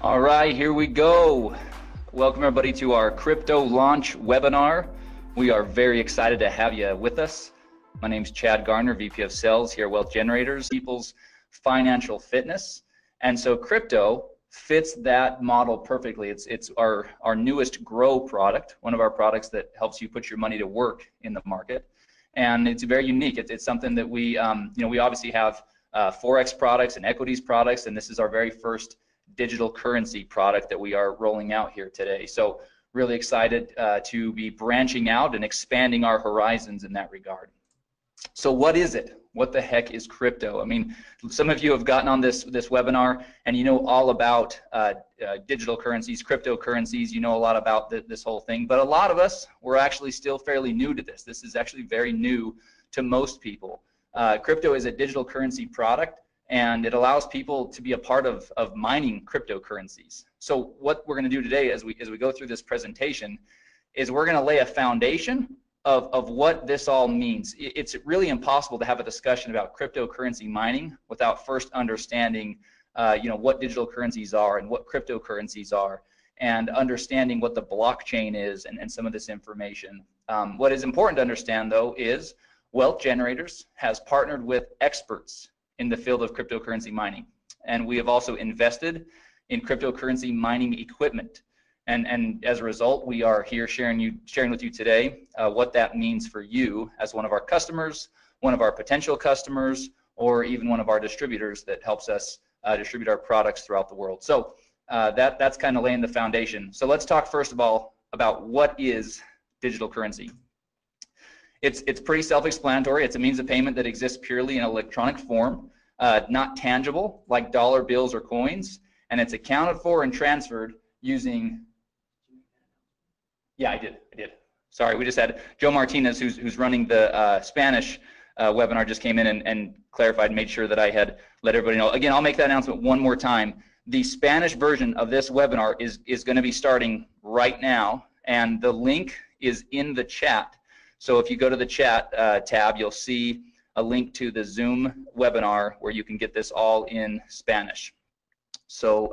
All right, here we go. Welcome everybody to our crypto launch webinar. We are very excited to have you with us. My name is Chad Garner, VP of Sales here at Wealth Generators, People's Financial Fitness. And so crypto fits that model perfectly. It's our newest Grow product, one of our products that helps you put your money to work in the market. And it's very unique. It's something that we obviously have Forex products and equities products, and this is our very first digital currency product that we are rolling out here today. So really excited to be branching out and expanding our horizons in that regard. So what is it? What the heck is crypto? I mean, some of you have gotten on this webinar and you know all about digital currencies, cryptocurrencies, you know a lot about this whole thing, but a lot of us, we're actually still fairly new to this. This is actually very new to most people. Crypto is a digital currency product, and it allows people to be a part of mining cryptocurrencies. So what we're going to do today as we go through this presentation is we're going to lay a foundation of what this all means. It's really impossible to have a discussion about cryptocurrency mining without first understanding what digital currencies are and what cryptocurrencies are, and understanding what the blockchain is and some of this information. What is important to understand though is Wealth Generators has partnered with experts in the field of cryptocurrency mining, and we have also invested in cryptocurrency mining equipment, and as a result we are here sharing with you today what that means for you as one of our customers, one of our potential customers, or even one of our distributors that helps us distribute our products throughout the world. So that's kind of laying the foundation. So let's talk first of all about what is digital currency. It's pretty self-explanatory. It's a means of payment that exists purely in electronic form, not tangible like dollar bills or coins, and it's accounted for and transferred using. Yeah, I did. Sorry, we just had Joe Martinez, who's running the Spanish webinar, just came in and clarified, made sure that I had let everybody know. Again, I'll make that announcement one more time. The Spanish version of this webinar is going to be starting right now, and the link is in the chat. So if you go to the chat tab, you'll see a link to the Zoom webinar where you can get this all in Spanish. So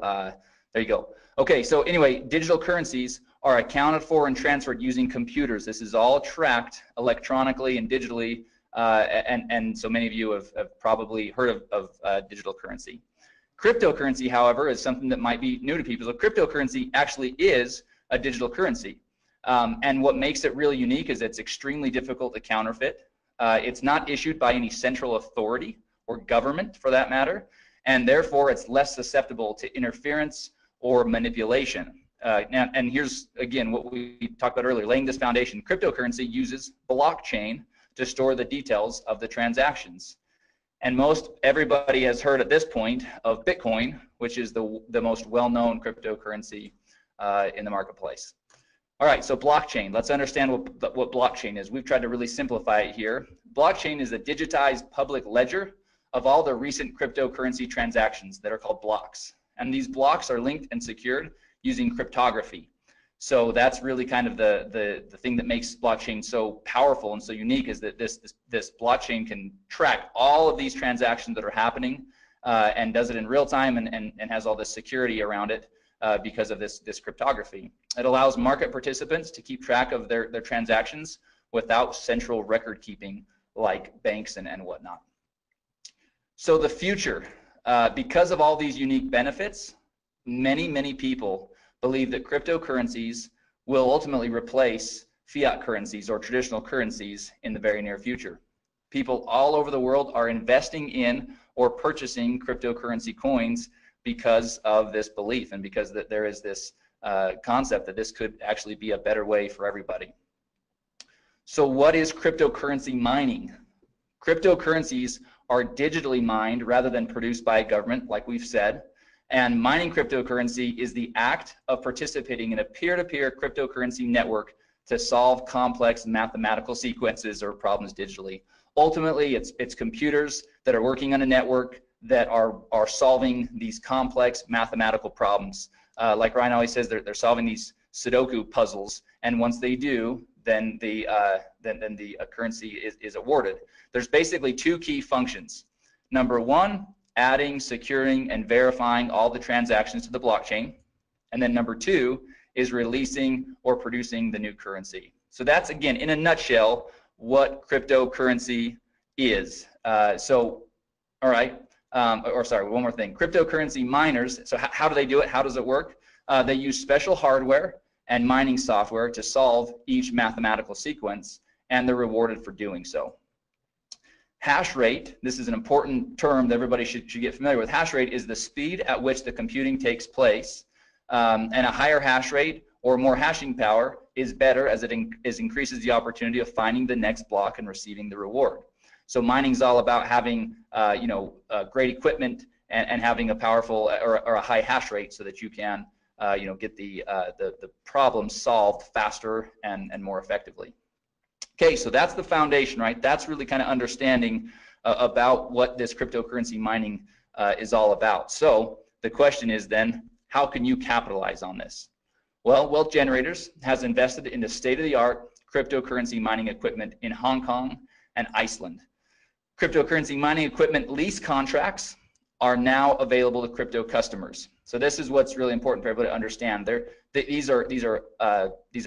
there you go. Okay, so anyway, digital currencies are accounted for and transferred using computers. This is all tracked electronically and digitally, and so many of you have probably heard of digital currency. Cryptocurrency, however, is something that might be new to people. So cryptocurrency actually is a digital currency. And what makes it really unique is it's extremely difficult to counterfeit. It's not issued by any central authority or government for that matter, and therefore it's less susceptible to interference or manipulation. And here's again what we talked about earlier, laying this foundation. Cryptocurrency uses blockchain to store the details of the transactions. And most everybody has heard at this point of Bitcoin, which is the most well-known cryptocurrency in the marketplace. All right, so blockchain. Let's understand what blockchain is. We've tried to really simplify it here. Blockchain is a digitized public ledger of all the recent cryptocurrency transactions that are called blocks. And these blocks are linked and secured using cryptography. So that's really kind of the thing that makes blockchain so powerful and so unique, is that this blockchain can track all of these transactions that are happening and does it in real time and has all this security around it. Because of this cryptography. It allows market participants to keep track of their transactions without central record keeping like banks and whatnot. So the future, because of all these unique benefits, many people believe that cryptocurrencies will ultimately replace fiat currencies or traditional currencies in the very near future. People all over the world are investing in or purchasing cryptocurrency coins because of this belief and because that there is this concept that this could actually be a better way for everybody. So what is cryptocurrency mining? Cryptocurrencies are digitally mined rather than produced by a government, like we've said, and mining cryptocurrency is the act of participating in a peer-to-peer cryptocurrency network to solve complex mathematical sequences or problems digitally. Ultimately, it's computers that are working on a network that are solving these complex mathematical problems. Like Ryan always says, they're solving these Sudoku puzzles, and once they do, then the currency is awarded. There's basically two key functions. Number one, adding, securing, and verifying all the transactions to the blockchain. And then number 2 is releasing or producing the new currency. So that's, again, in a nutshell, what cryptocurrency is. All right, or sorry, one more thing. Cryptocurrency miners, so how do they do it? How does it work? They use special hardware and mining software to solve each mathematical sequence, and they're rewarded for doing so. Hash rate, this is an important term that everybody should get familiar with. Hash rate is the speed at which the computing takes place, and a higher hash rate or more hashing power is better, as it increases the opportunity of finding the next block and receiving the reward. So mining is all about having great equipment and having a powerful or a high hash rate so that you can get the problem solved faster and more effectively. Okay, so that's the foundation, right? That's really kind of understanding about what this cryptocurrency mining is all about. So the question is then, how can you capitalize on this? Well, Wealth Generators has invested in the state-of-the-art cryptocurrency mining equipment in Hong Kong and Iceland. Cryptocurrency mining equipment lease contracts are now available to crypto customers. So this is what's really important for everybody to understand. These are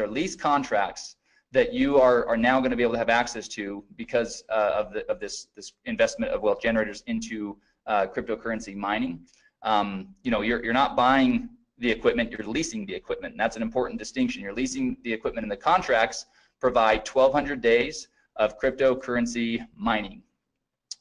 lease contracts that you are now going to be able to have access to because of this investment of Wealth Generators into cryptocurrency mining. You're not buying the equipment, you're leasing the equipment. And that's an important distinction. You're leasing the equipment, and the contracts provide 1,200 days of cryptocurrency mining.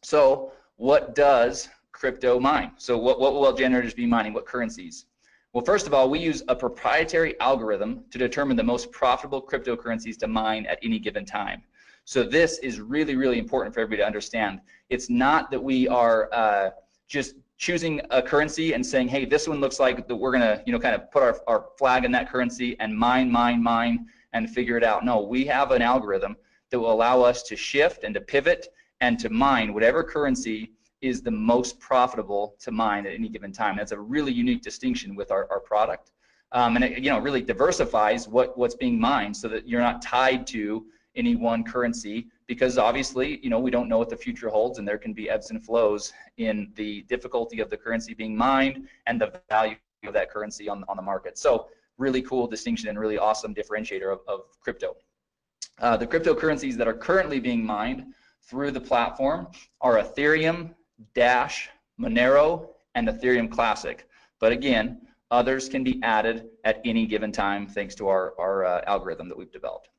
So what does crypto mine? So what will Wealth Generators be mining? What currencies? Well, first of all, we use a proprietary algorithm to determine the most profitable cryptocurrencies to mine at any given time. So this is really, really important for everybody to understand. It's not that we are just choosing a currency and saying, hey, this one looks like that we're gonna, kind of put our flag in that currency and mine, and figure it out. No, we have an algorithm that will allow us to shift and to pivot and to mine whatever currency is the most profitable to mine at any given time. That's a really unique distinction with our product. And it really diversifies what's being mined so that you're not tied to any one currency, because obviously, we don't know what the future holds, and there can be ebbs and flows in the difficulty of the currency being mined and the value of that currency on the market. So really cool distinction and really awesome differentiator of crypto. The cryptocurrencies that are currently being mined through the platform are Ethereum, Dash, Monero, and Ethereum Classic. But again, others can be added at any given time thanks to our algorithm that we've developed.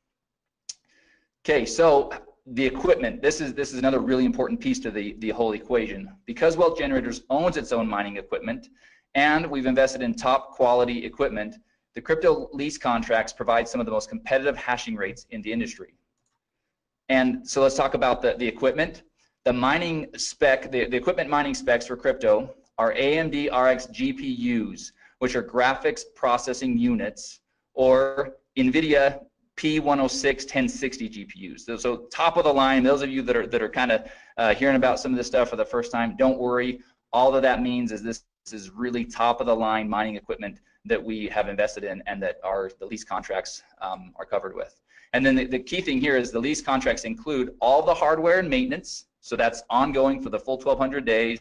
Okay, so the equipment, this is another really important piece to the whole equation. Because Wealth Generators owns its own mining equipment, and we've invested in top quality equipment, the crypto lease contracts provide some of the most competitive hashing rates in the industry. And so let's talk about the equipment. The mining spec, the equipment mining specs for crypto are AMD RX GPUs, which are graphics processing units, or NVIDIA P106 1060 GPUs. So top of the line. Those of you that are kind of hearing about some of this stuff for the first time, don't worry. All that means is this is really top of the line mining equipment that we have invested in and that the lease contracts are covered with. And then the key thing here is the lease contracts include all the hardware and maintenance, so that's ongoing for the full 1,200 days,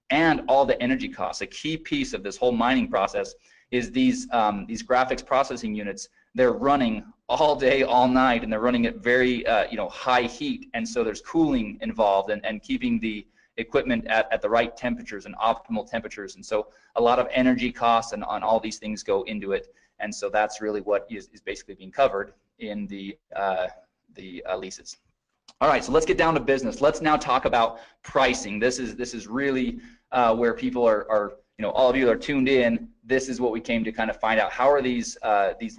and all the energy costs. A key piece of this whole mining process is these graphics processing units. They're running all day, all night, and they're running at very high heat, and so there's cooling involved and keeping the equipment at the right temperatures and optimal temperatures. And so a lot of energy costs and on all these things go into it, and so that's really what is basically being covered in the leases. All right, so let's get down to business. Let's now talk about pricing. This is really where people are all of you are tuned in. This is what we came to kind of find out. How are these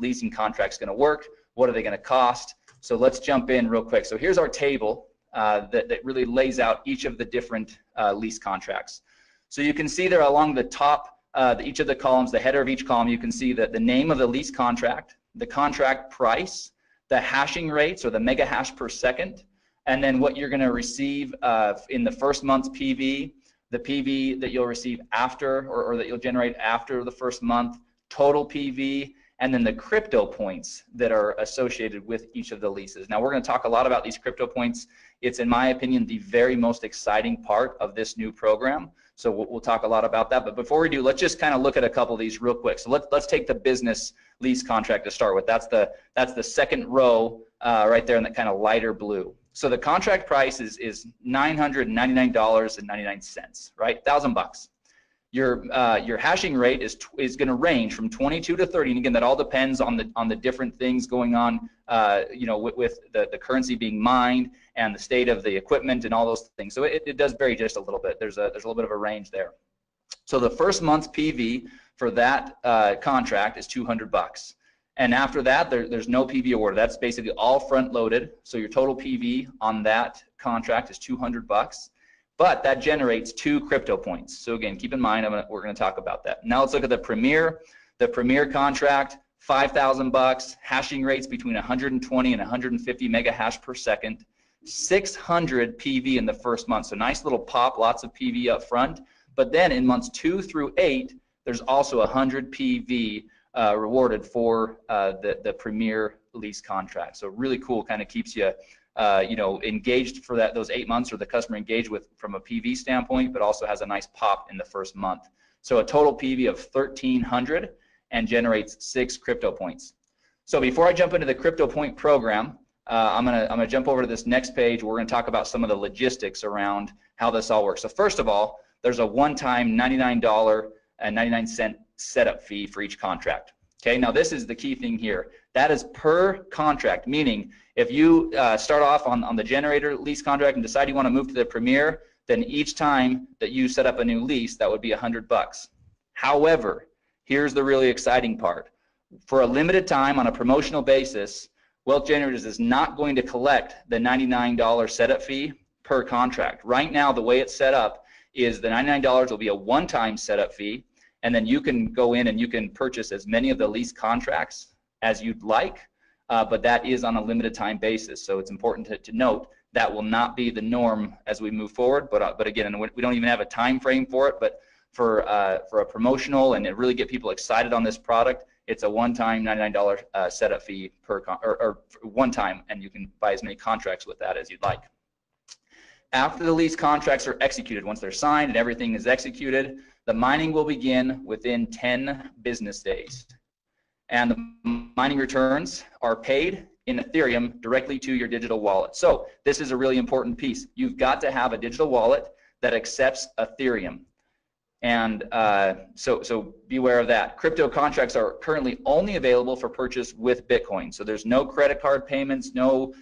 leasing contracts going to work? What are they going to cost? So let's jump in real quick. So here's our table that really lays out each of the different lease contracts. So you can see there along the top, each of the columns, the header of each column, you can see that the name of the lease contract, the contract price, the hashing rates or the mega hash per second, and then what you're going to receive in the first month's PV, the PV that you'll receive after or that you'll generate after the first month, total PV, and then the crypto points that are associated with each of the leases. Now, we're going to talk a lot about these crypto points. It's, in my opinion, the very most exciting part of this new program. So we'll talk a lot about that. But before we do, let's just kind of look at a couple of these real quick. So let's take the business lease contract to start with. That's the second row right there in that kind of lighter blue. So the contract price is $999.99, right? $1,000. Your hashing rate is going to range from 22 to 30, and again, that all depends on the different things going on, you know, with the currency being mined and the state of the equipment and all those things. So it does vary just a little bit. There's a little bit of a range there. So the first month's PV for that contract is $200, and after that, there's no PV awarded. That's basically all front loaded. So your total PV on that contract is $200. But that generates 2 crypto points. So again, keep in mind, we're going to talk about that. Now let's look at the Premier. The Premier contract, $5,000, hashing rates between 120 and 150 mega hash per second, 600 PV in the first month. So nice little pop, lots of PV up front. But then in months 2 through 8, there's also 100 PV rewarded for the Premier lease contract. So really cool, kind of keeps you you know, engaged for those 8 months, or the customer engaged with from a PV standpoint, but also has a nice pop in the first month. So a total PV of 1,300 and generates 6 crypto points. So before I jump into the crypto point program, I'm gonna jump over to this next page. We're gonna talk about some of the logistics around how this all works. So first of all, there's a one-time $99.99 setup fee for each contract. Okay, now this is the key thing here. That is per contract, meaning if you start off on the generator lease contract and decide you want to move to the Premier, then each time that you set up a new lease, that would be $100. However, here's the really exciting part. For a limited time on a promotional basis, Wealth Generators is not going to collect the $99 setup fee per contract. Right now, the way it's set up is the $99 will be a one-time setup fee, and then you can go in and you can purchase as many of the lease contracts as you'd like, but that is on a limited time basis. So it's important to note that will not be the norm as we move forward. But again, and we don't even have a time frame for it. But for a promotional and to really get people excited on this product, it's a one-time $99 setup fee or one time, and you can buy as many contracts with that as you'd like. After the lease contracts are executed, once they're signed and everything is executed, the mining will begin within 10 business days. And the mining returns are paid in Ethereum directly to your digital wallet. So this is a really important piece. You've got to have a digital wallet that accepts Ethereum. And so beware of that. Crypto contracts are currently only available for purchase with Bitcoin. So there's no credit card payments, no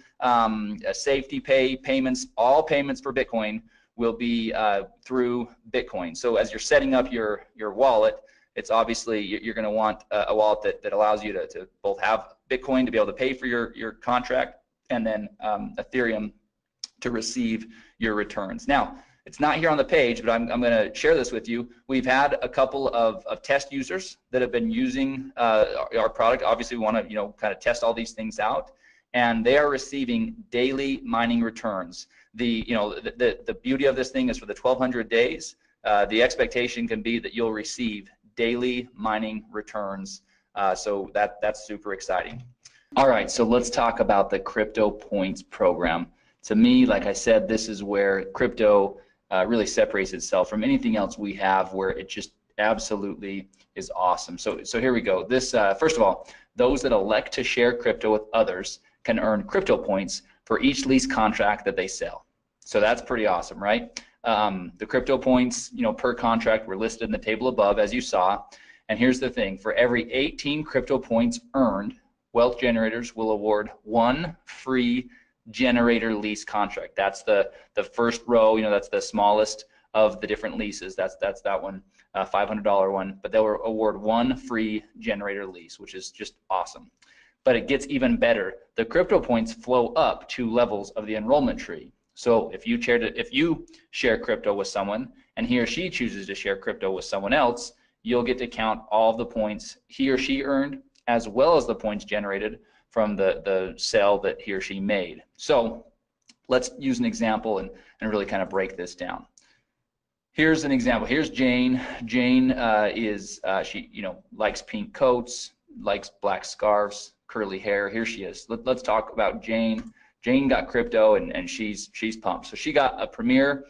safety pay payments. All payments for Bitcoin will be through Bitcoin. So as you're setting up your wallet, it's obviously you're going to want a wallet that allows you to both have Bitcoin to be able to pay for your contract, and then Ethereum to receive your returns. Now, it's not here on the page, but I'm going to share this with you. We've had a couple of test users that have been using our product. Obviously, we want to kind of test all these things out, and they are receiving daily mining returns. The beauty of this thing is for the 1,200 days, the expectation can be that you'll receive daily mining returns. So that's super exciting. All right, so let's talk about the Crypto Points program. To me, like I said, this is where crypto really separates itself from anything else we have, where it just absolutely is awesome. So here we go. This first of all, those that elect to share crypto with others can earn crypto points for each lease contract that they sell. So that's pretty awesome, right? The crypto points, per contract were listed in the table above, as you saw. And here's the thing: for every 18 crypto points earned, Wealth Generators will award 1 free generator lease contract. That's the first row. That's the smallest of the different leases. That's that one, $500 one. But they'll award 1 free generator lease, which is just awesome. But it gets even better. The crypto points flow up 2 levels of the enrollment tree. So if you share crypto with someone and he or she chooses to share crypto with someone else, you'll get to count all of the points he or she earned, as well as the points generated from the sale that he or she made. So let's use an example and really kind of break this down. Here's an example. Here's Jane. Jane she likes pink coats. likes black scarves, curly hair. Here she is. Let's talk about Jane. Jane got crypto, and she's pumped. So she got a Premier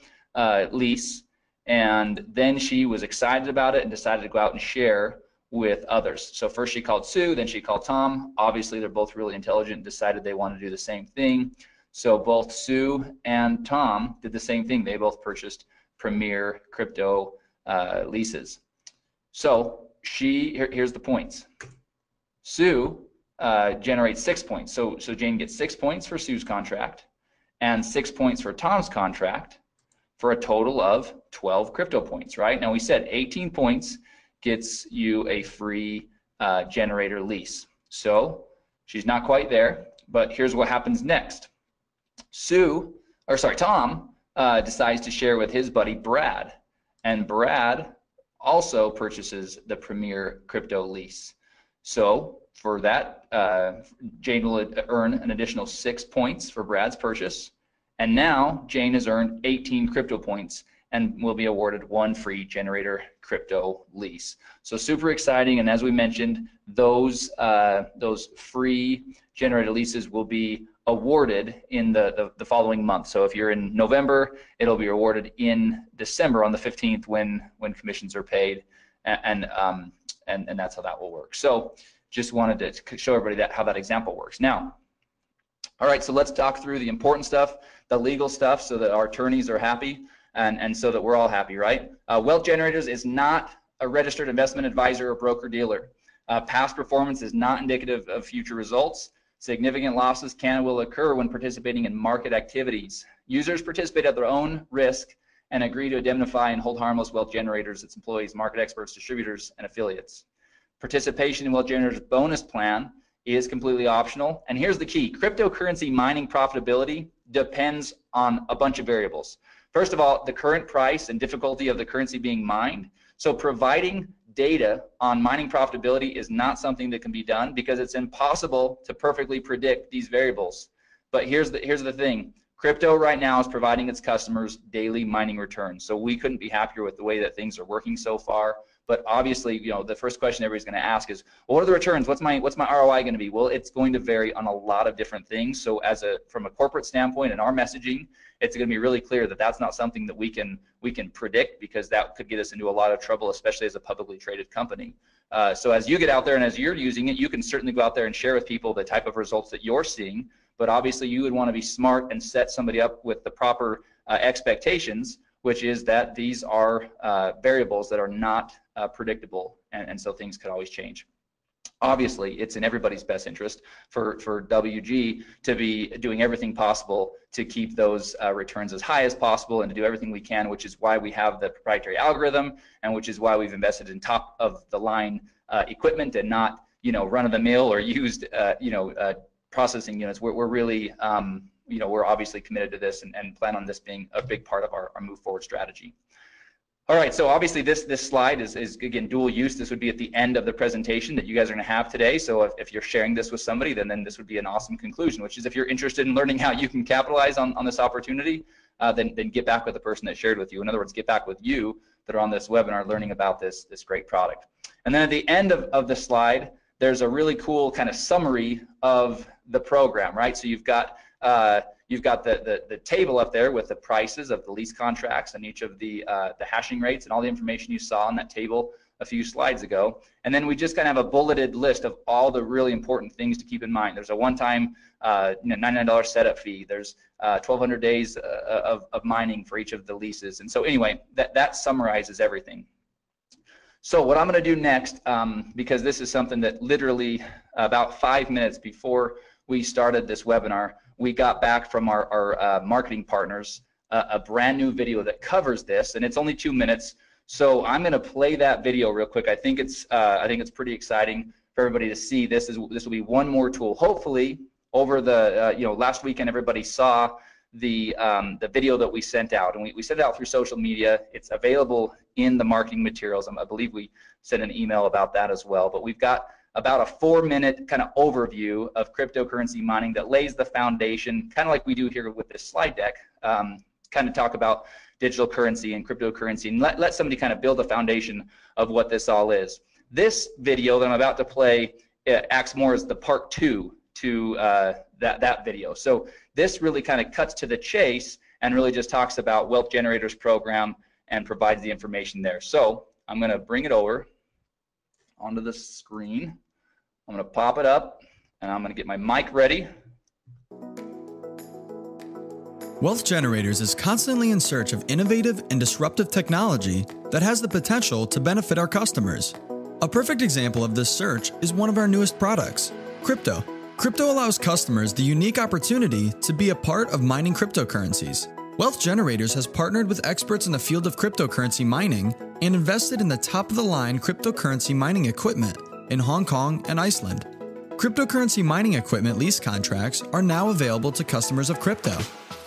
lease, and then she was excited about it and decided to go out and share with others. So first she called Sue, then she called Tom. Obviously, they're both really intelligent and decided they want to do the same thing. So both Sue and Tom did the same thing. They both purchased Premier crypto leases. So here's the points. Sue generates 6 points. So Jane gets 6 points for Sue's contract and 6 points for Tom's contract for a total of 12 crypto points, right? Now we said 18 points gets you a free generator lease. So she's not quite there, but here's what happens next. Tom decides to share with his buddy Brad, and Brad also purchases the Premier crypto lease. So for that, Jane will earn an additional 6 points for Brad's purchase, and now Jane has earned 18 crypto points and will be awarded 1 free generator crypto lease. So super exciting, and as we mentioned, those free generator leases will be awarded in the following month. So if you're in November, it'll be awarded in December on the 15th when commissions are paid, and that's how that will work. So just wanted to show everybody how that example works. Now, all right, so let's talk through the important stuff, the legal stuff, so that our attorneys are happy and so that we're all happy, right? Wealth Generators is not a registered investment advisor or broker-dealer. Past performance is not indicative of future results. Significant losses can and will occur when participating in market activities. Users participate at their own risk and agree to indemnify and hold harmless Wealth Generators, its employees, market experts, distributors, and affiliates. Participation in Wealth Generators bonus plan is completely optional. And here's the key: cryptocurrency mining profitability depends on a bunch of variables. First of all, the current price and difficulty of the currency being mined. So providing data on mining profitability is not something that can be done because it's impossible to perfectly predict these variables. But here's the thing: crypto right now is providing its customers daily mining returns. So we couldn't be happier with the way that things are working so far. But obviously, you know, the first question everybody's going to ask is, well, what are the returns? What's my ROI going to be? Well, it's going to vary on a lot of different things. So from a corporate standpoint and our messaging, it's going to be really clear that that's not something that we can predict, because that could get us into a lot of trouble, especially as a publicly traded company. So as you get out there and as you're using it, you can certainly go out there and share with people the type of results that you're seeing. But obviously, you would want to be smart and set somebody up with the proper expectations, which is that these are variables that are not predictable, and so things could always change. Obviously, it's in everybody's best interest for WG to be doing everything possible to keep those returns as high as possible and to do everything we can, which is why we have the proprietary algorithm, and which is why we've invested in top of the line equipment and not, you know, run-of-the-mill or used processing units. We're really we're obviously committed to this and plan on this being a big part of our move forward strategy. All right, so obviously this slide is again dual use. This would be at the end of the presentation that you guys are going to have today. So if you're sharing this with somebody, then this would be an awesome conclusion, which is if you're interested in learning how you can capitalize on this opportunity, then get back with the person that shared with you. In other words, get back with you that are on this webinar learning about this great product. And then at the end of the slide, there's a really cool kind of summary of the program, right? So you've got the table up there with the prices of the lease contracts and each of the hashing rates and all the information you saw on that table a few slides ago. And then we just kind of have a bulleted list of all the really important things to keep in mind. There's a one-time $99 setup fee. There's 1,200 days of mining for each of the leases. And so anyway, that summarizes everything. So what I'm going to do next, because this is something that literally about 5 minutes before we started this webinar, we got back from our marketing partners a brand new video that covers this, and it's only 2 minutes. So I'm going to play that video real quick. I think it's pretty exciting for everybody to see. This will be one more tool. Hopefully, over the last weekend, everybody saw the video that we sent out, and we sent it out through social media. It's available in the marketing materials. I believe we sent an email about that as well. But we've got about a 4-minute kind of overview of cryptocurrency mining that lays the foundation, kind of like we do here with this slide deck, kind of talk about digital currency and cryptocurrency, and let somebody kind of build a foundation of what this all is. This video that I'm about to play it acts more as the part 2 to that video. So this really kind of cuts to the chase and really just talks about Wealth Generators program and provides the information there. So I'm going to bring it over onto the screen. I'm going to pop it up, and I'm going to get my mic ready. Wealth Generators is constantly in search of innovative and disruptive technology that has the potential to benefit our customers. A perfect example of this search is one of our newest products, crypto. Crypto allows customers the unique opportunity to be a part of mining cryptocurrencies. Wealth Generators has partnered with experts in the field of cryptocurrency mining and invested in the top-of-the-line cryptocurrency mining equipment in Hong Kong and Iceland. Cryptocurrency mining equipment lease contracts are now available to customers of crypto.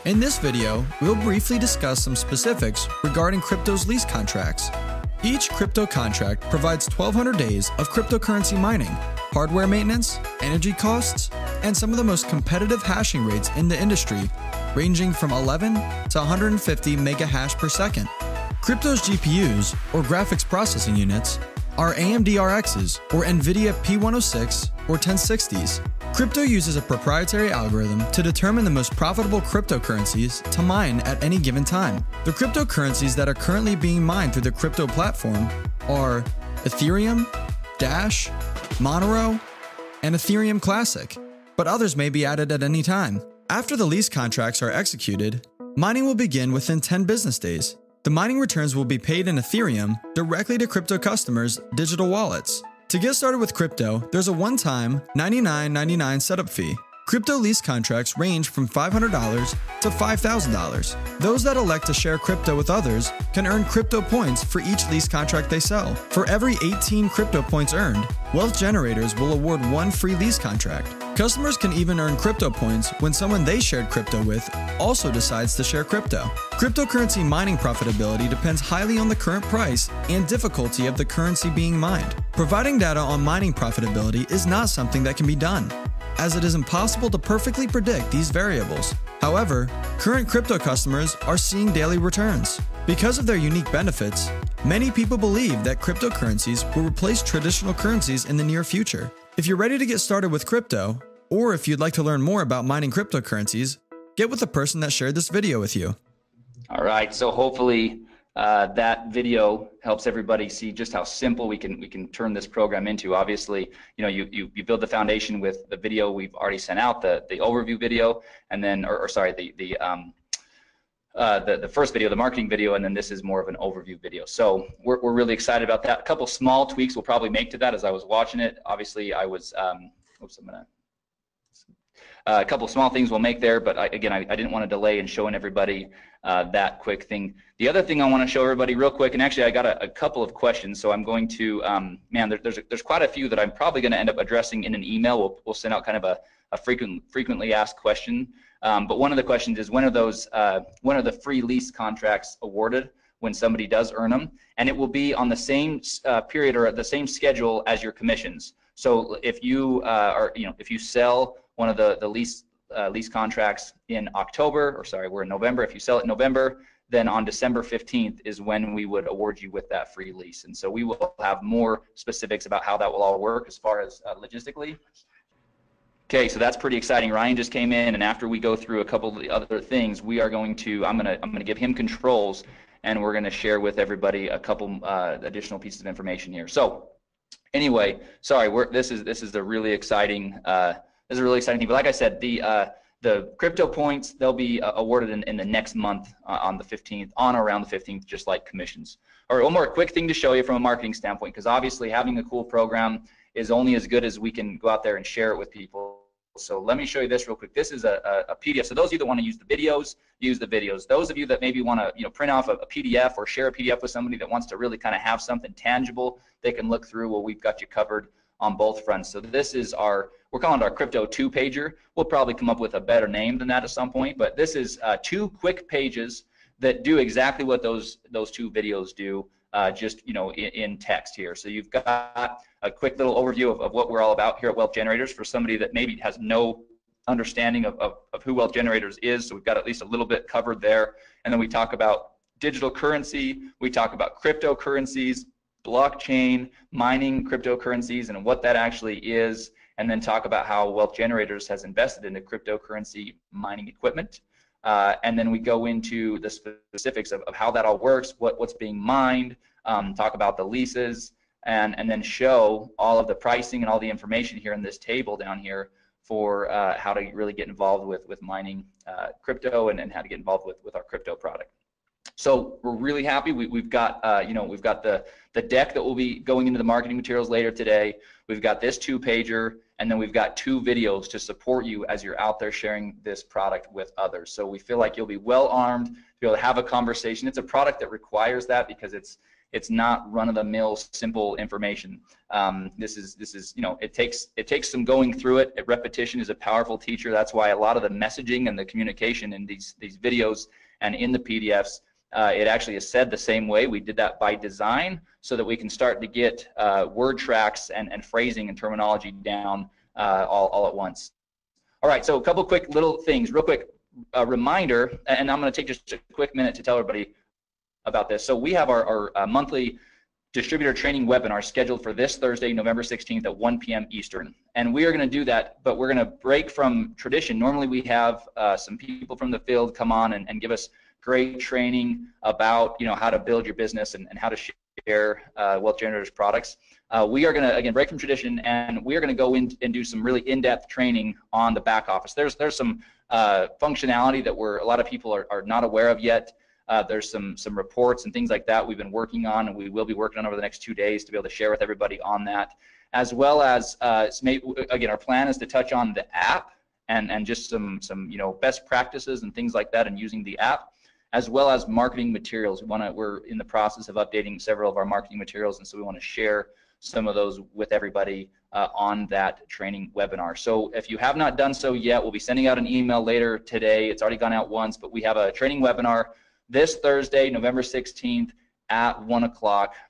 In this video, we'll briefly discuss some specifics regarding crypto's lease contracts. Each crypto contract provides 1,200 days of cryptocurrency mining, hardware maintenance, energy costs, and some of the most competitive hashing rates in the industry, ranging from 11 to 150 megahash per second. Crypto's GPUs, or graphics processing units, are AMD RXs, or NVIDIA P106 or 1060s. Crypto uses a proprietary algorithm to determine the most profitable cryptocurrencies to mine at any given time. The cryptocurrencies that are currently being mined through the crypto platform are Ethereum, Dash, Monero, and Ethereum Classic, but others may be added at any time. After the lease contracts are executed, mining will begin within 10 business days. The mining returns will be paid in Ethereum directly to crypto customers' digital wallets. To get started with crypto, there's a one-time $99.99 setup fee. Crypto lease contracts range from $500 to $5,000. Those that elect to share crypto with others can earn crypto points for each lease contract they sell. For every 18 crypto points earned, Wealth Generators will award one free lease contract. Customers can even earn crypto points when someone they shared crypto with also decides to share crypto. Cryptocurrency mining profitability depends highly on the current price and difficulty of the currency being mined. Providing data on mining profitability is not something that can be done, as it is impossible to perfectly predict these variables. However, current crypto customers are seeing daily returns. Because of their unique benefits, many people believe that cryptocurrencies will replace traditional currencies in the near future. If you're ready to get started with crypto, or if you'd like to learn more about mining cryptocurrencies, get with the person that shared this video with you. All right, so hopefully that video helps everybody see just how simple we can turn this program into. Obviously, you build the foundation with the video we've already sent out, the overview video, and then, the first video, the marketing video, and then this is more of an overview video. So we're really excited about that. A couple small tweaks we'll probably make to that as I was watching it. Obviously, I was, a couple small things we'll make there, but I didn't want to delay in showing everybody that quick thing. The other thing I want to show everybody real quick, and actually I got a couple of questions, so I'm going to, there's quite a few that I'm probably going to end up addressing in an email. We'll send out kind of a frequently asked question. But one of the questions is, when are the free lease contracts awarded when somebody does earn them? And it will be on the same period or at the same schedule as your commissions. So if you if you sell one of the lease contracts in October, or sorry, we're in November. If you sell it in November, then on December 15th is when we would award you with that free lease. And so we will have more specifics about how that will all work as far as logistically. Okay, so that's pretty exciting. Ryan just came in, and after we go through a couple of the other things, we are going to, I'm gonna give him controls, and we're gonna share with everybody a couple additional pieces of information here. So anyway, sorry, this is a really exciting thing. But like I said, the crypto points, they'll be awarded in the next month on the 15th, on or around the 15th, just like commissions. All right, one more quick thing to show you from a marketing standpoint, because obviously having a cool program is only as good as we can go out there and share it with people. So let me show you this real quick. This is a PDF. So those of you that want to use the videos, use the videos. Those of you that maybe want to print off a PDF or share a PDF with somebody that wants to really kind of have something tangible they can look through, well, we've got you covered on both fronts. So this is we're calling it our Crypto 2-pager. We'll probably come up with a better name than that at some point, but this is 2 quick pages that do exactly what those 2 videos do, just in text here. So you've got a quick little overview of what we're all about here at Wealth Generators for somebody that maybe has no understanding of who Wealth Generators is. So we've got at least a little bit covered there. And then we talk about digital currency, we talk about cryptocurrencies, blockchain, mining cryptocurrencies, and what that actually is, and then talk about how Wealth Generators has invested into cryptocurrency mining equipment. And then we go into the specifics of how that all works, what's being mined, talk about the leases, and then show all of the pricing and all the information here in this table down here for how to really get involved with mining crypto and how to get involved with our crypto product. So we're really happy. We've got we've got the deck that will be going into the marketing materials later today. We've got this 2-pager, and then we've got 2 videos to support you as you're out there sharing this product with others. So we feel like you'll be well armed to be able to have a conversation. It's a product that requires that because it's not run-of-the-mill simple information. This is it takes some going through it. Repetition is a powerful teacher. That's why a lot of the messaging and the communication in these videos and in the PDFs, it actually is said the same way. We did that by design so that we can start to get word tracks and phrasing and terminology down all at once. All right, so a couple quick little things, real quick reminder, and I'm going to take just a quick minute to tell everybody about this. So we have our monthly distributor training webinar scheduled for this Thursday, November 16th at 1 p.m. Eastern. And we are going to do that, but we're going to break from tradition. Normally we have some people from the field come on and give us great training about how to build your business and how to share Wealth Generators products. We are going to, again, break from tradition, and we are going to go in and do some really in-depth training on the back office. There's some functionality that a lot of people are not aware of yet. There's some reports and things like that we've been working on, and we will be working on over the next 2 days to be able to share with everybody on that, as well as again, our plan is to touch on the app and just some best practices and things like that and using the app, as well as marketing materials. We're in the process of updating several of our marketing materials, and so we want to share some of those with everybody on that training webinar. So if you have not done so yet, we'll be sending out an email later today. It's already gone out once, but we have a training webinar this Thursday, November 16th at 1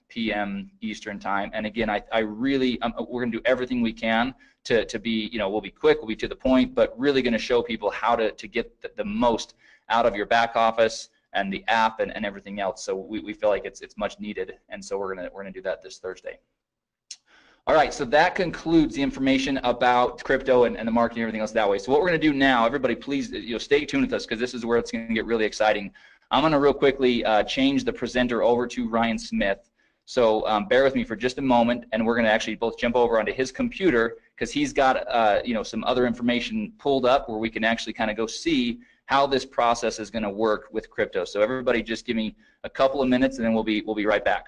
p.m. Eastern time. And again, we're going to do everything we can to be, we'll be quick, we'll be to the point, but really going to show people how to get the most out of your back office and the app and everything else. So we feel like it's much needed, and so we're gonna do that this Thursday. All right, so that concludes the information about crypto and the marketing and everything else that way. So what we're gonna do now, everybody please stay tuned with us, because this is where it's gonna get really exciting. I'm gonna real quickly change the presenter over to Ryan Smith. So bear with me for just a moment, and we're gonna actually both jump over onto his computer, because he's got some other information pulled up where we can actually kind of go see how this process is going to work with crypto. So everybody just give me a couple of minutes, and then we'll be right back.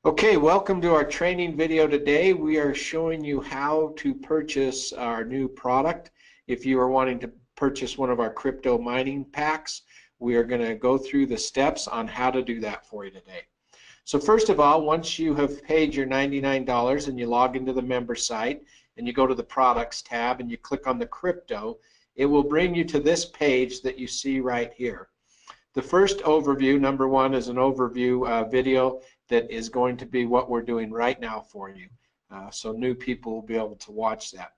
Okay, welcome to our training video today. We are showing you how to purchase our new product. If you are wanting to purchase one of our crypto mining packs, we are going to go through the steps on how to do that for you today. So first of all, once you have paid your $99 and you log into the member site and you go to the products tab and you click on the crypto, it will bring you to this page that you see right here. The first overview, number 1, is an overview video that is going to be what we're doing right now for you. So new people will be able to watch that.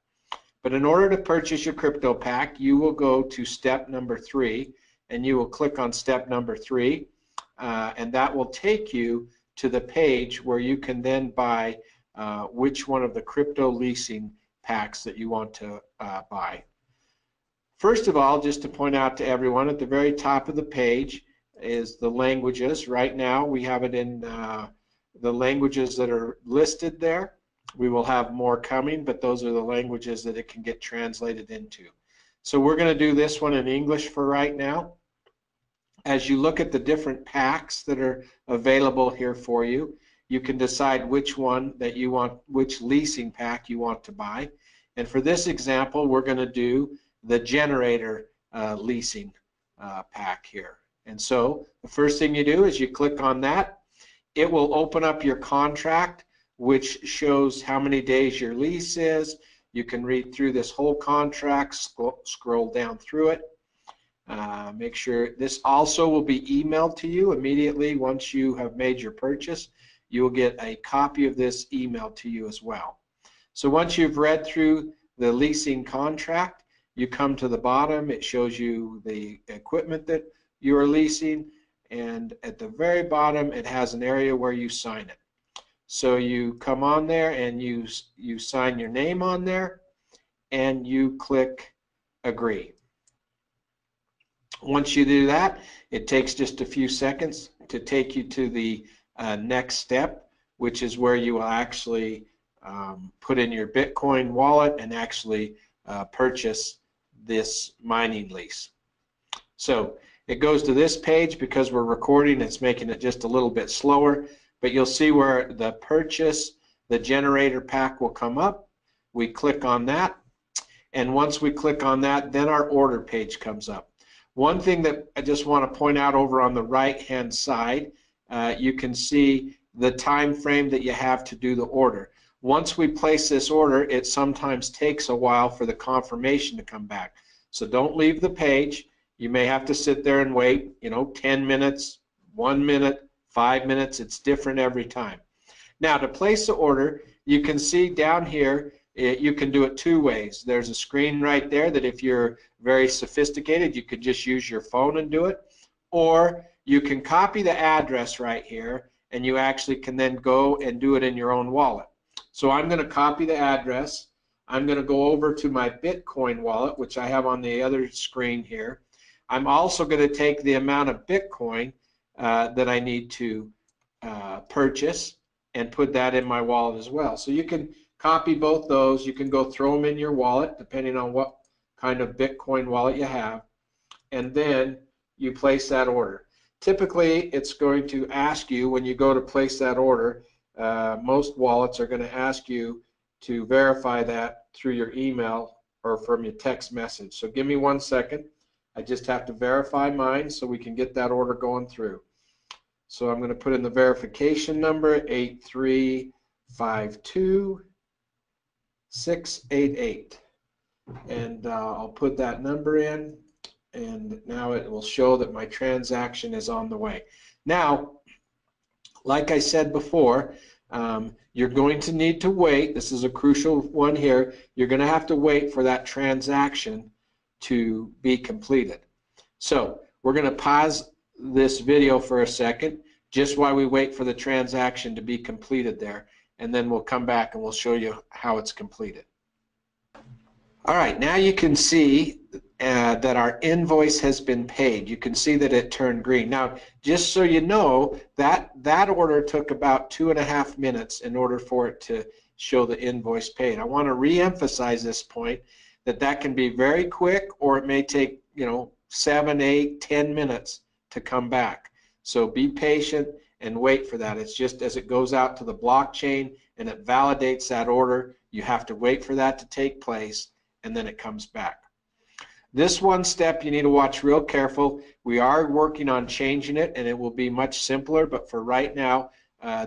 But in order to purchase your crypto pack, you will go to step number 3, and you will click on step number 3, and that will take you to the page where you can then buy which one of the crypto leasing packs that you want to buy. First of all, just to point out to everyone, at the very top of the page is the languages. Right now we have it in the languages that are listed there. We will have more coming, but those are the languages that it can get translated into. So we're going to do this one in English for right now. As you look at the different packs that are available here for you, you can decide which one that you want, which leasing pack you want to buy. And for this example, we're going to do the generator leasing pack here. And so the first thing you do is you click on that. It will open up your contract, which shows how many days your lease is. You can read through this whole contract, scroll down through it. Make sure this also will be emailed to you immediately once you have made your purchase. You will get a copy of this emailed to you as well. So once you've read through the leasing contract, you come to the bottom. It shows you the equipment that you are leasing, and at the very bottom it has an area where you sign it. So you come on there and you sign your name on there and you click agree. Once you do that, it takes just a few seconds to take you to the next step, which is where you will actually put in your Bitcoin wallet and actually purchase this mining lease. So it goes to this page. Because we're recording, it's making it just a little bit slower, but you'll see where the purchase, the generator pack will come up. We click on that, and once we click on that, then our order page comes up. One thing that I just want to point out over on the right hand side, you can see the time frame that you have to do the order. Once we place this order, it sometimes takes a while for the confirmation to come back. So don't leave the page. You may have to sit there and wait, 10 minutes, 1 minute, 5 minutes. It's different every time. Now, to place the order, you can see down here, you can do it two ways. There's a screen right there that if you're very sophisticated, you could just use your phone and do it. Or you can copy the address right here, and you actually can then go and do it in your own wallet. So I'm going to copy the address. I'm going to go over to my Bitcoin wallet, which I have on the other screen here. I'm also going to take the amount of Bitcoin that I need to purchase and put that in my wallet as well. So you can copy both those. You can go throw them in your wallet depending on what kind of Bitcoin wallet you have, and then you place that order. Typically, it's going to ask you when you go to place that order, most wallets are going to ask you to verify that through your email or from your text message. So give me 1 second. I just have to verify mine so we can get that order going through. So I'm going to put in the verification number 8352688, and I'll put that number in, and now it will show that my transaction is on the way. Now, like I said before, you're going to need to wait. This is a crucial one here. You're going to have to wait for that transaction to be completed. So we're going to pause this video for a second just while we wait for the transaction to be completed there, and then we'll come back and we'll show you how it's completed. All right, now you can see that our invoice has been paid. You can see that it turned green. Now, just so you know, that order took about 2.5 minutes in order for it to show the invoice paid. I want to re-emphasize this point, that can be very quick, or it may take 7, 8, 10 minutes to come back. So be patient and wait for that. It's just as it goes out to the blockchain and it validates that order, you have to wait for that to take place, and then it comes back. This one step you need to watch real careful. We are working on changing it, and it will be much simpler, but for right now,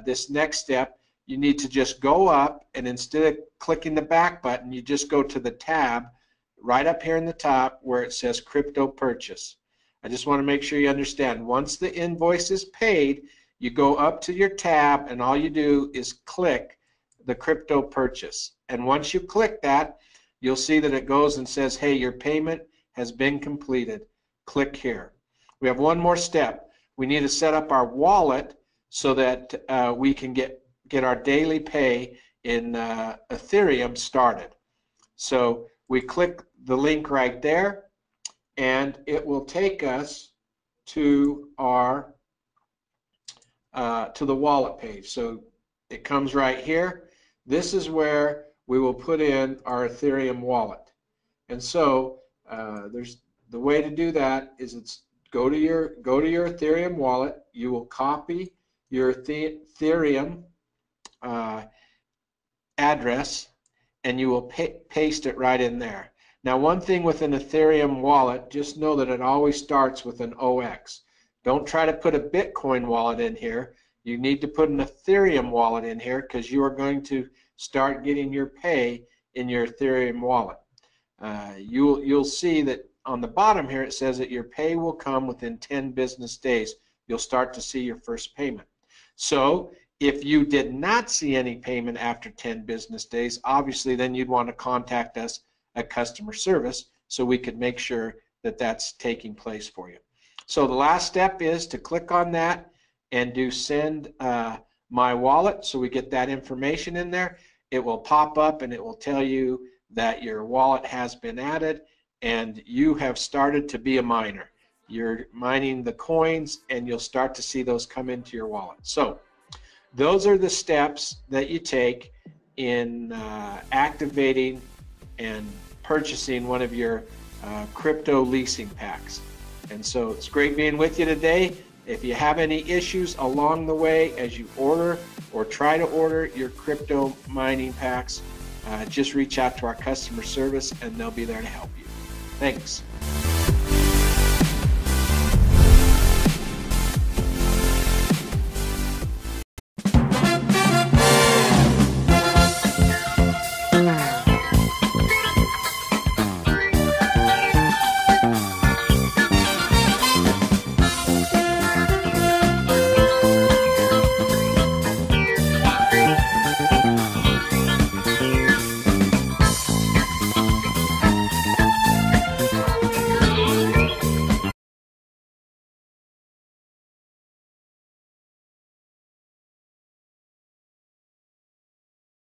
this next step, you need to just go up, and instead of clicking the back button, you just go to the tab right up here in the top where it says crypto purchase. I just want to make sure you understand, once the invoice is paid, you go up to your tab, and all you do is click the crypto purchase. And once you click that, you'll see that it goes and says, hey, your payment has been completed. Click here. We have one more step. We need to set up our wallet so that we can get our daily pay in Ethereum started. So we click the link right there, and it will take us to our to the wallet page. So it comes right here. This is where we will put in our Ethereum wallet. And so there's the way to do that is go to your Ethereum wallet. You will copy your Ethereum address, and you will paste it right in there. Now, one thing with an Ethereum wallet, just know that it always starts with an OX. Don't try to put a Bitcoin wallet in here. You need to put an Ethereum wallet in here, because you are going to start getting your pay in your Ethereum wallet. You'll see that on the bottom here it says that your pay will come within 10 business days. You'll start to see your first payment. So if you did not see any payment after 10 business days, obviously then you'd want to contact us at customer service so we could make sure that that's taking place for you. So the last step is to click on that and do send My Wallet, so we get that information in there. It will pop up and it will tell you that your wallet has been added and you have started to be a miner. You're mining the coins and you'll start to see those come into your wallet. So those are the steps that you take in activating and purchasing one of your crypto leasing packs. And so it's great being with you today. If you have any issues along the way as you order or try to order your crypto mining packs, just reach out to our customer service and they'll be there to help you. Thanks.